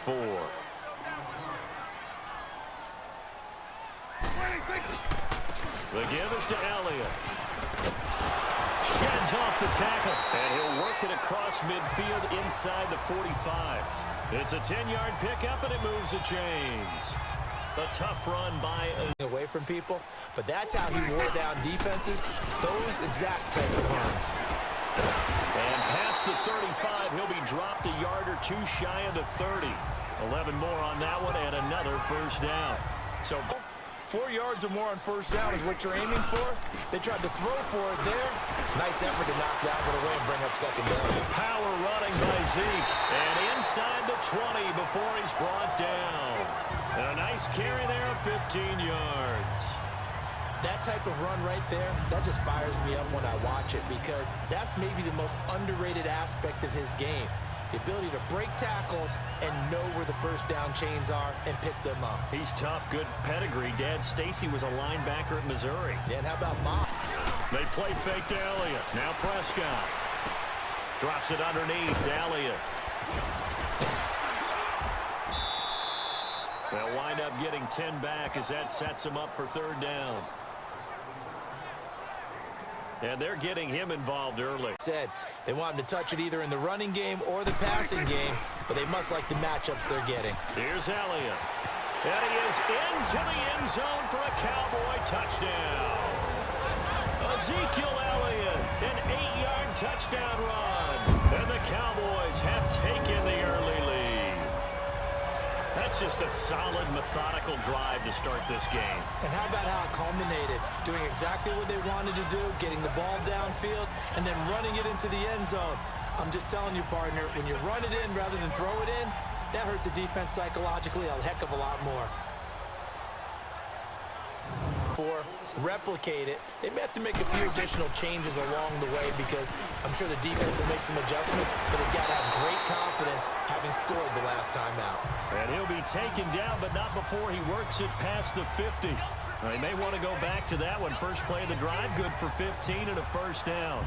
4. The give is to Elliot. Sheds off the tackle, and he'll work it across midfield inside the 45. It's a 10-yard pickup, and it moves the chains. A tough run by away from people, but that's how he wore down defenses, those exact type of runs. And past the 35, he'll be dropped a yard or two shy of the 30. 11 more on that one, and another first down. So 4 yards or more on first down is what you're aiming for. They tried to throw for it there. Nice effort to knock that one away and bring up second down. Power running by Zeke, and inside the 20 before he's brought down. And a nice carry there of 15 yards. That type of run right there, that just fires me up when I watch it because that's maybe the most underrated aspect of his game. The ability to break tackles and know where the first down chains are and pick them up. He's tough, good pedigree. Dad Stacy was a linebacker at Missouri. Yeah, and how about Mom? They play fake to Elliot. Now Prescott. Drops it underneath to Elliot. They'll wind up getting 10 back as that sets him up for third down. And they're getting him involved early. Said they want him to touch it either in the running game or the passing game, but they must like the matchups they're getting. Here's Elliot. And he is into the end zone for a Cowboy touchdown. Ezekiel Elliot, an 8-yard touchdown run. And the Cowboys have taken the early lead. That's just a solid, methodical drive to start this game. And how about how it culminated? Doing exactly what they wanted to do, getting the ball downfield, and then running it into the end zone. I'm just telling you, partner, when you run it in rather than throw it in, that hurts a defense psychologically a heck of a lot more. Replicate it. They may have to make a few additional changes along the way because I'm sure the defense will make some adjustments, but they've got to have great confidence having scored the last time out. And he'll be taken down, but not before he works it past the 50. They may want to go back to that one. First play of the drive, good for 15 and a first down.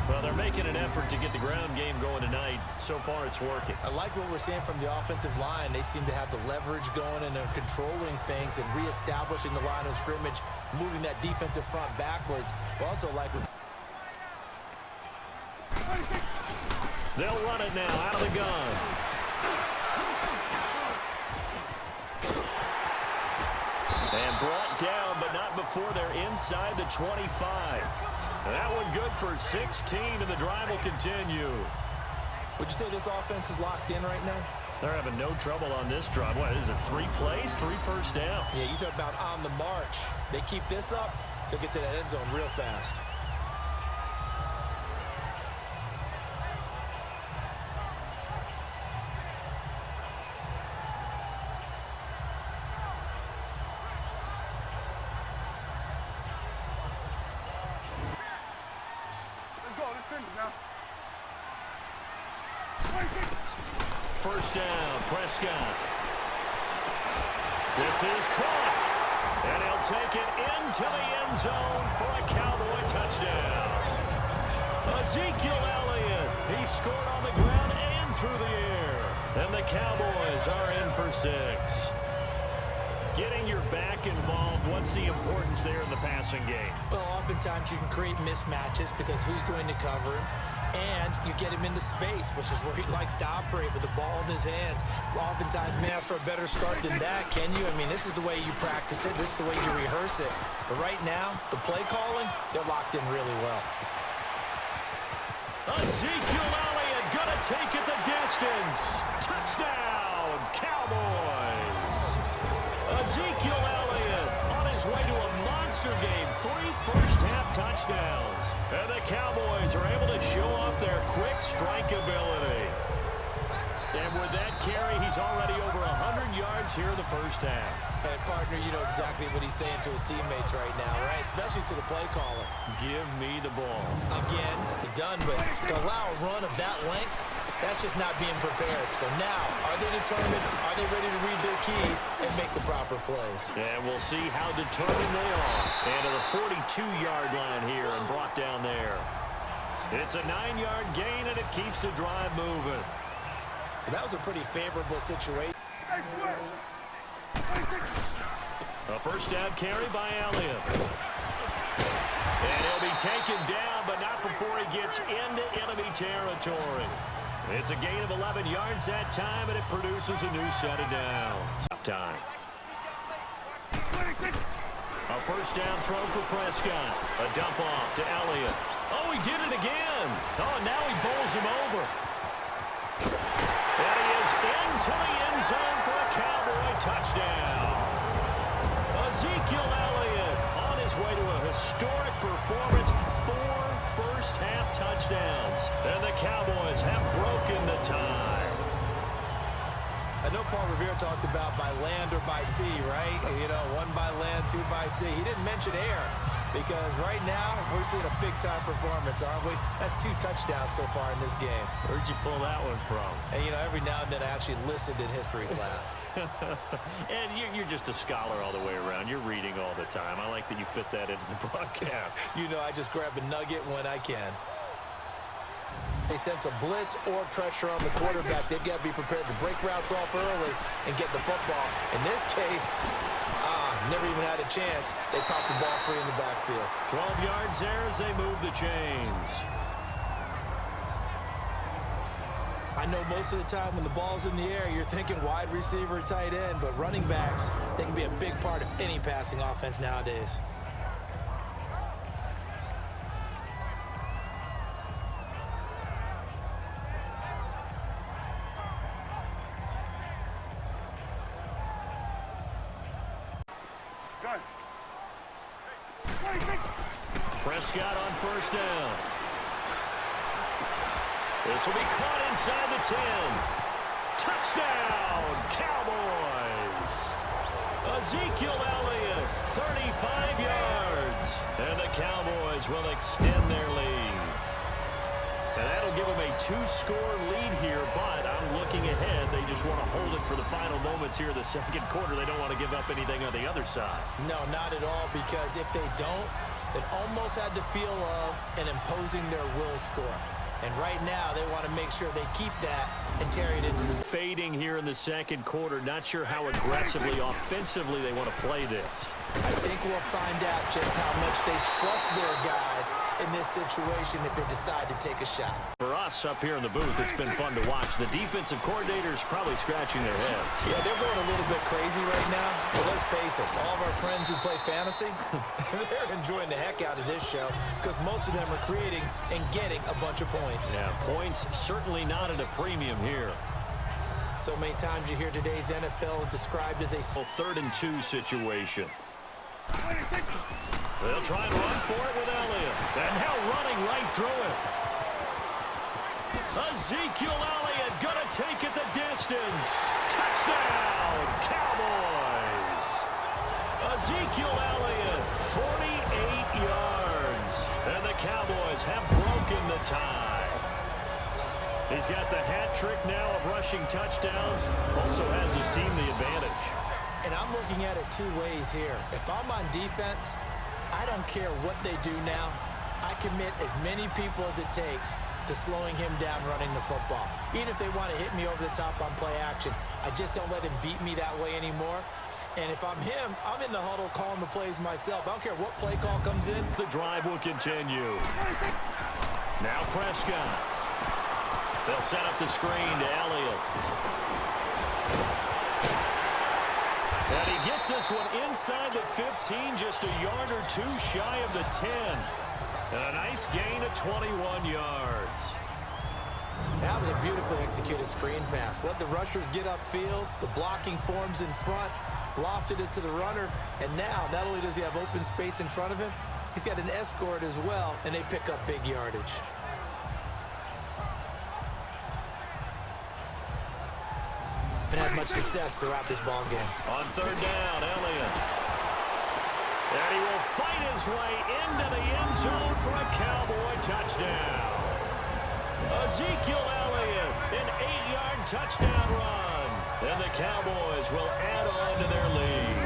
Well, they're making an effort to get the ground game going tonight. So far, it's working. I like what we're seeing from the offensive line. They seem to have the leverage going, and they're controlling things and reestablishing the line of scrimmage, moving that defensive front backwards. But also like with they'll run it now out of the gun. And brought down, but not before they're inside the 25. That one good for 16, and the drive will continue. Would you say this offense is locked in right now? They're having no trouble on this drive. What is it, 3 plays, 3 first downs? Yeah, you talk about on the march. They keep this up, they'll get to that end zone real fast. First down, Prescott. This is caught. And he'll take it into the end zone for a Cowboy touchdown. Ezekiel Elliot, he scored on the ground and through the air. And the Cowboys are in for 6. Getting your back involved, what's the importance there in the passing game? Well, oftentimes you can create mismatches because who's going to cover him? And you get him into space, which is where he likes to operate with the ball in his hands. Oftentimes, may ask for a better start than that, can you? I mean, this is the way you practice it. This is the way you rehearse it. But right now, the play calling, they're locked in really well. Ezekiel Elliott gonna take it the distance. Touchdown, Cowboys. Ezekiel Elliott on his way to a monster game. 3 first-half touchdowns. And the Cowboys are able to show off their quick strike ability. And with that carry, he's already over 100 yards here in the first half. And partner, you know exactly what he's saying to his teammates right now, right? Especially to the play caller. Give me the ball. Again, done, but to allow a run of that length, that's just not being prepared. So now, are they determined? Are they ready to read their keys and make the proper plays? And we'll see how determined they are. And to the 42-yard line here and brought down there. It's a 9-yard gain, and it keeps the drive moving. That was a pretty favorable situation. A first down carry by Elliot. And he'll be taken down, but not before he gets into enemy territory. It's a gain of 11 yards that time, and it produces a new set of downs. Time. A first down throw for Prescott. A dump off to Elliot. Oh, he did it again. Oh, now he bowls him over. And he is into the end zone for a Cowboy touchdown. Ezekiel Elliot on his way to a historic performance. 4 first-half touchdowns. And the Cowboys have broken the tie. I know Paul Revere talked about by land or by sea, right? You know, 1 by land, 2 by sea. He didn't mention air because right now we're seeing a big-time performance, aren't we? That's 2 touchdowns so far in this game. Where'd you pull that one from? And, you know, every now and then I actually listened in history class. And you're just a scholar all the way around. You're reading all the time. I like that you fit that into the broadcast. You know, I just grab a nugget when I can. They sense a blitz or pressure on the quarterback. They've got to be prepared to break routes off early and get the football. In this case, never even had a chance. They popped the ball free in the backfield. 12 yards there as they move the chains. I know most of the time when the ball's in the air, you're thinking wide receiver, tight end, but running backs, they can be a big part of any passing offense nowadays. Prescott on first down. This will be caught inside the 10. Touchdown, Cowboys. Ezekiel Elliot, 35 yards. And the Cowboys will extend their lead. And that'll give them a 2-score lead here, but I'm looking ahead. They just want to hold it for the final moments here in the second quarter. They don't want to give up anything on the other side. No, not at all, because if they don't, it almost had the feel of an imposing their will score. And right now, they want to make sure they keep that and carry it into the... Fading here in the second quarter. Not sure how aggressively, offensively they want to play this. I think we'll find out just how much they trust their guys in this situation if they decide to take a shot. For us up here in the booth, it's been fun to watch. The defensive coordinators probably scratching their heads. Yeah, they're going a little bit crazy right now. But let's face it, all of our friends who play fantasy, they're enjoying the heck out of this show because most of them are creating and getting a bunch of points. Yeah, points certainly not at a premium here. So many times you hear today's NFL described as a 3rd and 2 situation. They'll try and run for it with Elliot. And now running right through it. Ezekiel Elliott gonna take it the distance. Touchdown, Cowboys. Ezekiel Elliott, 48 yards. And the Cowboys have broken the tie. He's got the hat trick now of rushing touchdowns. Also has his team the advantage. And I'm looking at it 2 ways here. If I'm on defense, I don't care what they do now. I commit as many people as it takes to slowing him down running the football. Even if they want to hit me over the top on play action, I just don't let him beat me that way anymore. And if I'm him, I'm in the huddle calling the plays myself. I don't care what play call comes in. The drive will continue. Now Prescott. They'll set up the screen to Elliott. And he gets this one inside the 15, just a yard or 2 shy of the 10. And a nice gain of 21 yards. That was a beautifully executed screen pass. Let the rushers get upfield. The blocking forms in front. Lofted it to the runner. And now, not only does he have open space in front of him, he's got an escort as well, and they pick up big yardage. Had much success throughout this ball game. On 3rd down, Elliott. And he will fight his way into the end zone for a Cowboy touchdown. Ezekiel Elliott, an 8-yard touchdown run. And the Cowboys will add on to their lead.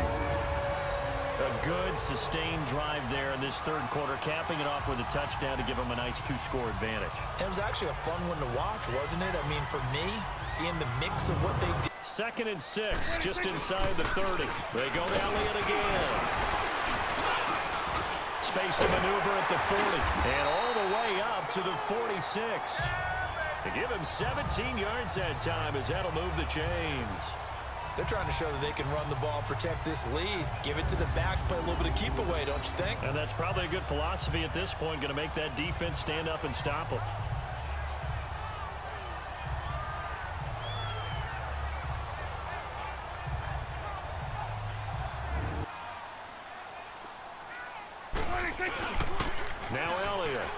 A good, sustained drive there in this 3rd quarter, capping it off with a touchdown to give them a nice 2-score advantage. It was actually a fun one to watch, wasn't it? I mean, for me, seeing the mix of what they did. 2nd and 6, just inside the 30. They go to Elliot again. Space to maneuver at the 40. And all the way up to the 46. To give him 17 yards that time, as that'll move the chains. They're trying to show that they can run the ball, protect this lead. Give it to the backs, play a little bit of keep away, don't you think? And that's probably a good philosophy at this point, going to make that defense stand up and stop them. Now Elliot.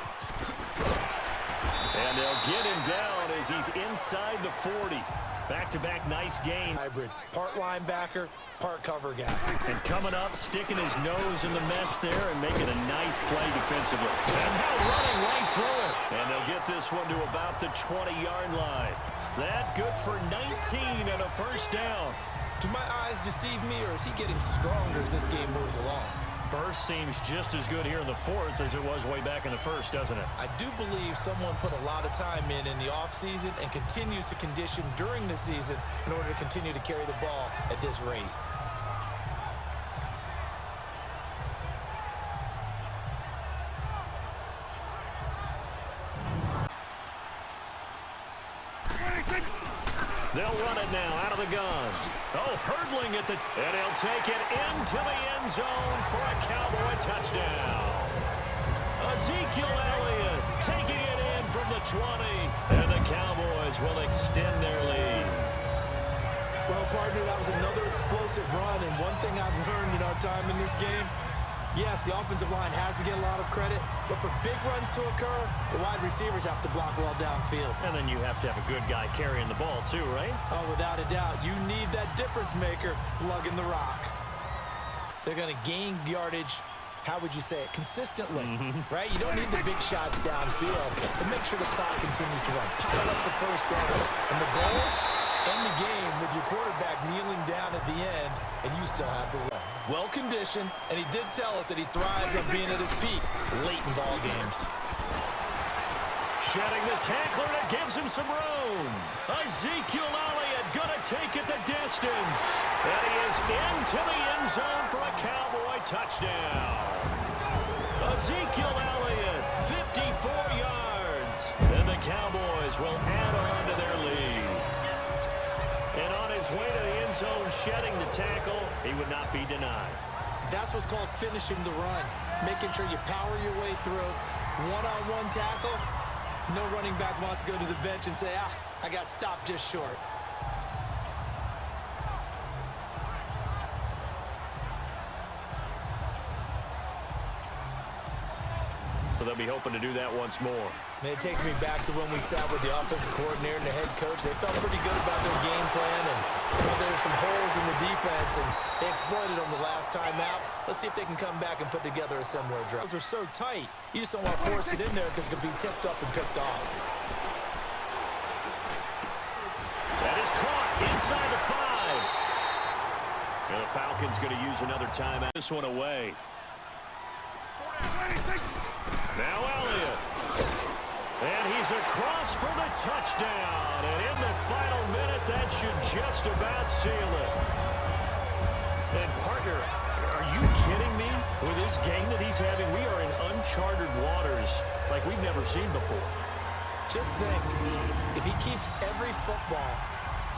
And they'll get him down as he's inside the 40. Back-to-back nice game. Hybrid. Part linebacker, part cover guy. And coming up, sticking his nose in the mess there and making a nice play defensively. And now running right through it. And they'll get this one to about the 20-yard line. That good for 19 and a first down. Do my eyes deceive me, or is he getting stronger as this game moves along? Burst seems just as good here in the 4th as it was way back in the 1st, doesn't it? I do believe someone put a lot of time in the offseason and continues to condition during the season in order to continue to carry the ball at this rate. They'll run it now out of the gun. Oh, hurdling at the... And he'll take it into the end zone for a Cowboy touchdown. Ezekiel Elliot taking it in from the 20. And the Cowboys will extend their lead. Well, partner, that was another explosive run. And one thing I've learned in our time in this game, yes, the offensive line has to get a lot of credit, but for big runs to occur, the wide receivers have to block well downfield. And then you have to have a good guy carrying the ball too, right? Oh, without a doubt. You need that difference maker lugging the rock. They're going to gain yardage, how would you say it, consistently, right? You don't need the big shots downfield, but make sure the clock continues to run. Pile up the first down. And the goal, end the game with your quarterback kneeling down at the end, and you still have the lead. Well-conditioned, and he did tell us that he thrives on being at his peak late in ball games. Shedding the tackler that gives him some room. Ezekiel Elliott gonna take it the distance. And he is into the end zone for a Cowboy touchdown. Ezekiel Elliott, 54 yards. And the Cowboys will add on to their lead. And on his way to the end zone, shedding the tackle, he would not be denied. That's what's called finishing the run. Making sure you power your way through. One-on-one tackle. No running back wants to go to the bench and say, I got stopped just short. So they'll be hoping to do that once more. And it takes me back to when we sat with the offensive coordinator and the head coach. They felt pretty good about their game plan, and there were some holes in the defense, and they exploited them the last time out. Let's see if they can come back and put together a similar drive. Those are so tight, you just don't want to force it in there because it could be tipped up and picked off. That is caught inside the 5. And the Falcons going to use another timeout. This one away. Now Elliott. And he's across for the touchdown. And in the final minute, that should just about seal it. And partner, are you kidding me? With this game that he's having, we are in uncharted waters like we've never seen before. Just think, if he keeps every football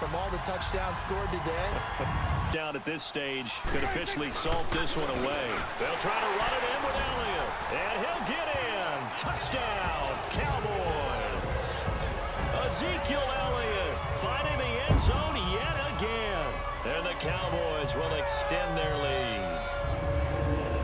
from all the touchdowns scored today. Down at this stage, could officially salt this one away. They'll try to run it in with Elliott. And he'll get in. Touchdown, Cowboys. Ezekiel Elliott finding the end zone yet again. And the Cowboys will extend their lead.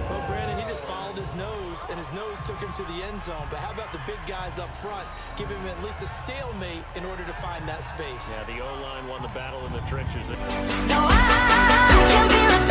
Well, Brandon, he just followed his nose, and his nose took him to the end zone. But how about the big guys up front? Give him at least a stalemate in order to find that space. Yeah, the O-line won the battle in the trenches. No, I can't be responsible.